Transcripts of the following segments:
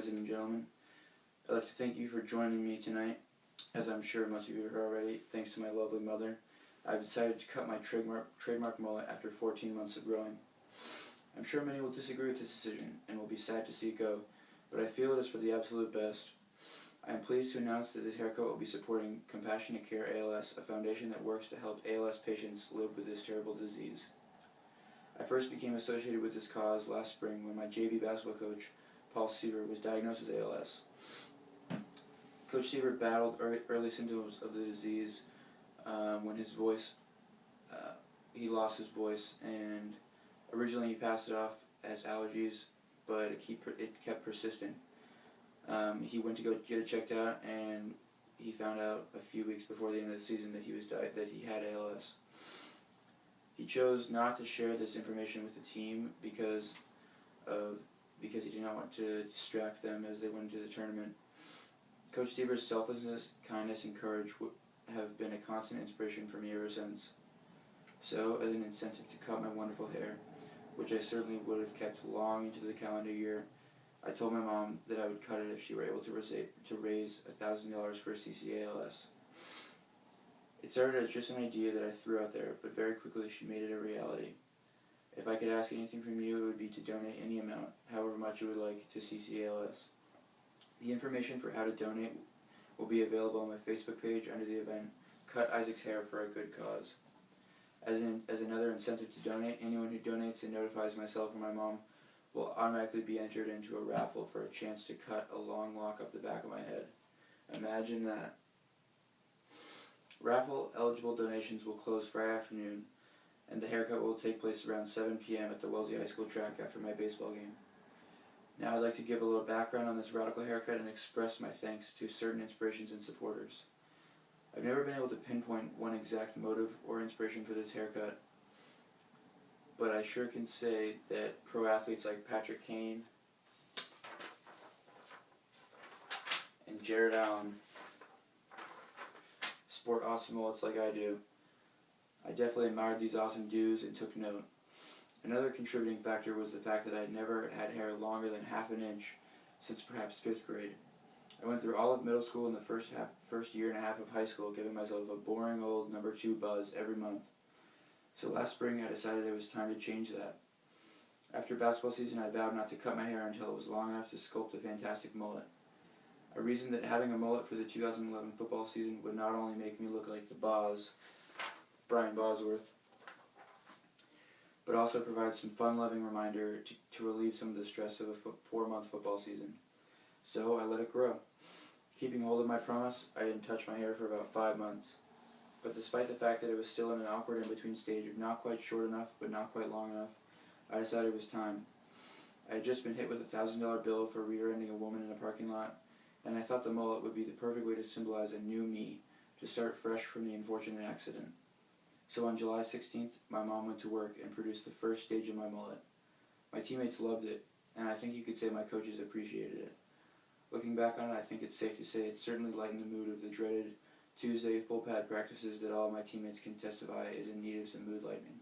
ladies and gentlemen. I'd like to thank you for joining me tonight. As I'm sure most of you have heard already, thanks to my lovely mother, I've decided to cut my trademark mullet after 14 months of growing. I'm sure many will disagree with this decision and will be sad to see it go, but I feel it is for the absolute best. I am pleased to announce that this haircut will be supporting Compassionate Care ALS, a foundation that works to help ALS patients live with this terrible disease. I first became associated with this cause last spring when my JV basketball coach, Paul Seaver, was diagnosed with ALS. Coach Seaver battled early symptoms of the disease when his voice, he lost his voice, and originally he passed it off as allergies, but it kept persisting. He went to go get it checked out, and he found out a few weeks before the end of the season that that he had ALS. He chose not to share this information with the team because he did not want to distract them as they went into the tournament. Coach Seaver's selflessness, kindness, and courage have been a constant inspiration for me ever since. So, as an incentive to cut my wonderful hair, which I certainly would have kept long into the calendar year, I told my mom that I would cut it if she were able to raise $1,000 for CCALS. It started as just an idea that I threw out there, but very quickly she made it a reality. If I could ask anything from you, it would be to donate any amount, however much you would like, to CCALS. The information for how to donate will be available on my Facebook page under the event Cut Isaac's Hair for a Good Cause. As another incentive to donate, anyone who donates and notifies myself or my mom will automatically be entered into a raffle for a chance to cut a long lock off the back of my head. Imagine that. Raffle eligible donations will close Friday afternoon, and the haircut will take place around 7 p.m. at the Wellesley High School track after my baseball game. Now I'd like to give a little background on this radical haircut and express my thanks to certain inspirations and supporters. I've never been able to pinpoint one exact motive or inspiration for this haircut, but I sure can say that pro athletes like Patrick Kane and Jared Allen sport awesome mullets like I do. I definitely admired these awesome dudes and took note. Another contributing factor was the fact that I had never had hair longer than half an inch since perhaps 5th grade. I went through all of middle school and the first year and a half of high school giving myself a boring old number 2 buzz every month. So last spring I decided it was time to change that. After basketball season I vowed not to cut my hair until it was long enough to sculpt a fantastic mullet. I reasoned that having a mullet for the 2011 football season would not only make me look like the Boz, Brian Bosworth, but also provide some fun-loving reminder to relieve some of the stress of a 4-month football season. So I let it grow. Keeping hold of my promise, I didn't touch my hair for about 5 months. But despite the fact that it was still in an awkward in-between stage of not quite short enough but not quite long enough, I decided it was time. I had just been hit with a $1,000 bill for rear-ending a woman in a parking lot, and I thought the mullet would be the perfect way to symbolize a new me, to start fresh from the unfortunate accident. So on July 16th, my mom went to work and produced the first stage of my mullet. My teammates loved it, and I think you could say my coaches appreciated it. Looking back on it, I think it's safe to say it certainly lightened the mood of the dreaded Tuesday full pad practices that all my teammates can testify is in need of some mood lightening.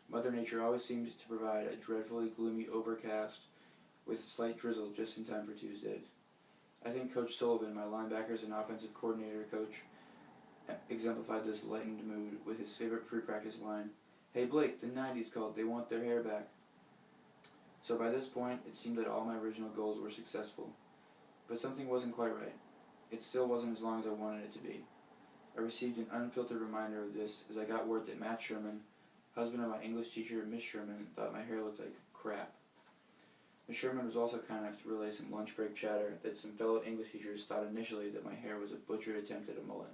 Mother Nature always seems to provide a dreadfully gloomy overcast with a slight drizzle just in time for Tuesdays. I think Coach Sullivan, my linebackers and offensive coordinator coach, exemplified this lightened mood with his favorite pre-practice line, "Hey Blake, the 90s called, they want their hair back." So by this point, it seemed that all my original goals were successful. But something wasn't quite right. It still wasn't as long as I wanted it to be. I received an unfiltered reminder of this as I got word that Matt Sherman, husband of my English teacher, Miss Sherman, thought my hair looked like crap. Miss Sherman was also kind enough to relay some lunch break chatter that some fellow English teachers thought initially that my hair was a butchered attempt at a mullet.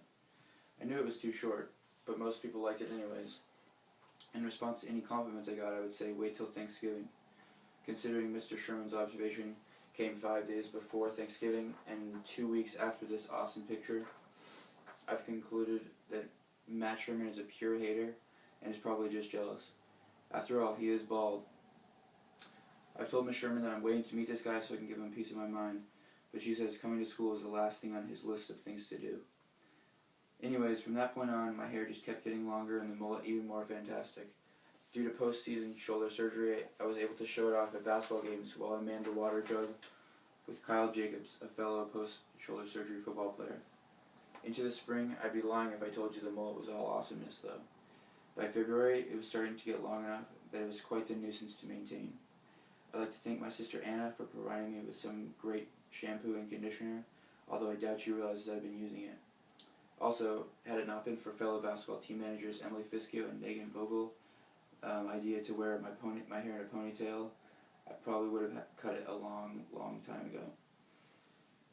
I knew it was too short, but most people liked it anyways. In response to any compliments I got, I would say, wait till Thanksgiving. Considering Mr. Sherman's observation came 5 days before Thanksgiving and 2 weeks after this awesome picture, I've concluded that Matt Sherman is a pure hater and is probably just jealous. After all, he is bald. I've told Miss Sherman that I'm waiting to meet this guy so I can give him peace of my mind, but she says coming to school is the last thing on his list of things to do. Anyways, from that point on, my hair just kept getting longer and the mullet even more fantastic. Due to post-season shoulder surgery, I was able to show it off at basketball games while I manned the water jug with Kyle Jacobs, a fellow post-shoulder surgery football player. Into the spring, I'd be lying if I told you the mullet was all awesomeness, though. By February, it was starting to get long enough that it was quite the nuisance to maintain. I'd like to thank my sister Anna for providing me with some great shampoo and conditioner, although I doubt she realizes I've been using it. Also, had it not been for fellow basketball team managers Emily Fiskio and Megan Vogel, idea to wear my hair in a ponytail, I probably would have cut it a long, long time ago.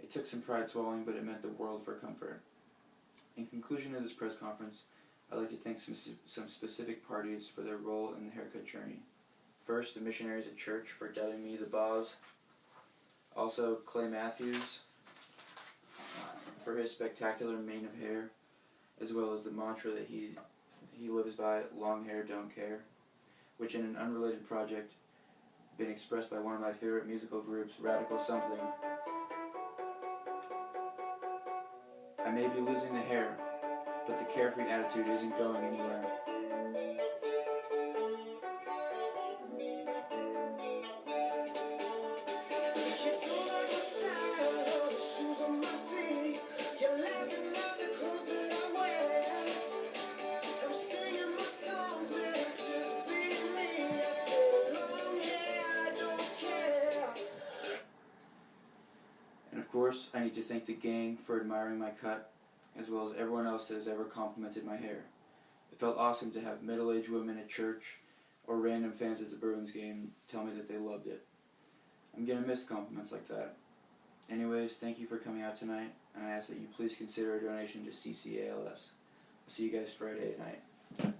It took some pride swallowing, but it meant the world for comfort. In conclusion of this press conference, I'd like to thank some specific parties for their role in the haircut journey. First, the missionaries at church for dubbing me the Boz. Also, Clay Matthews for his spectacular mane of hair, as well as the mantra that he lives by, long hair, don't care, which in an unrelated project been expressed by one of my favorite musical groups, Radical Something. I may be losing the hair, but the carefree attitude isn't going anywhere. And of course, I need to thank the gang for admiring my cut, as well as everyone else that has ever complimented my hair. It felt awesome to have middle-aged women at church or random fans at the Bruins game tell me that they loved it. I'm gonna miss compliments like that. Anyways, thank you for coming out tonight, and I ask that you please consider a donation to CCALS. I'll see you guys Friday night.